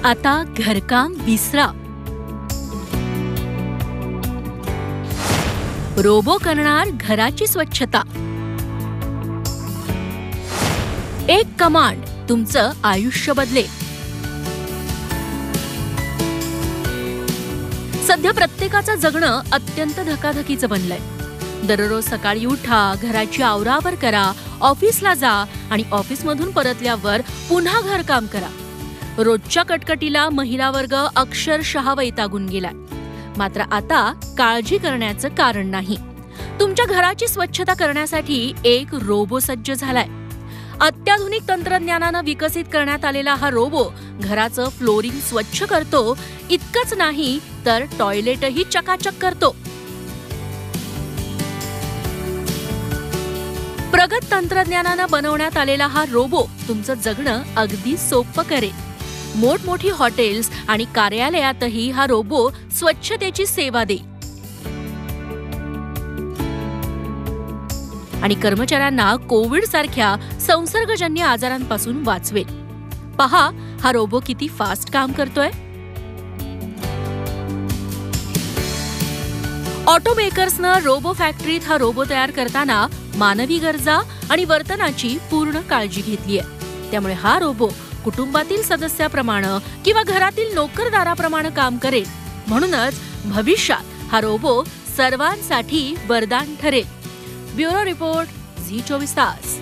आता घरकाम विसरा. रोबो करणार घराची स्वच्छता. एक कमांड तुमचं आयुष्य बदलेल. सध्या प्रत्येकाचं जगणं अत्यंत धकाधकीचं बनलंय. दररोज सकाळी उठा, घराची आवरावर करा, ऑफिसला जा आणि ऑफिसमधून परतल्यावर पुन्हा घरकाम करा. रोजच्या कटकटीला महिला वर्ग अक्षरशः वैतागून गेलाय. मात्र आता काळजी करण्याचं कारण नाही. तुमच्या घराची स्वच्छता करण्यासाठी एक रोबो सज्ज झालाय. अत्याधुनिक तंत्रज्ञानानं विकसित करण्यात आलेला हा रोबो घराचं फ्लोरिंग स्वच्छ करतो. इतकंच नाही तर टॉयलेटही चकाचक करतो. प्रगत तंत्रज्ञानानं बनवण्यात आलेला हा रोबो तुमचं जगणं अगदी सोपं करेल. मोठमोठी हॉटेल्स आणि कार्यालयातही हा रोबो स्वच्छतेची सेवा देईल आणि कर्मचाऱ्यांना कोविड सारख्या संसर्गजन्य आजारांपासून वाचवेल. पहा हा रोबो किती फास्ट काम करतोय. ऑटोमेकर्सनं रोबो फॅक्टरीत हा रोबो तयार करताना मानवी गरजा आणि वर्तनाची पूर्ण काळजी घेतलीय. त्यामुळे हा रोबो कुटुंबातील सदस्याप्रमाणे किंवा घरातील नोकरदाराप्रमाणे काम करेल. म्हणूनच भविष्यात हा रोबो सर्वांसाठी वरदान ठरेल. ब्युरो रिपोर्ट, झी 24 तास.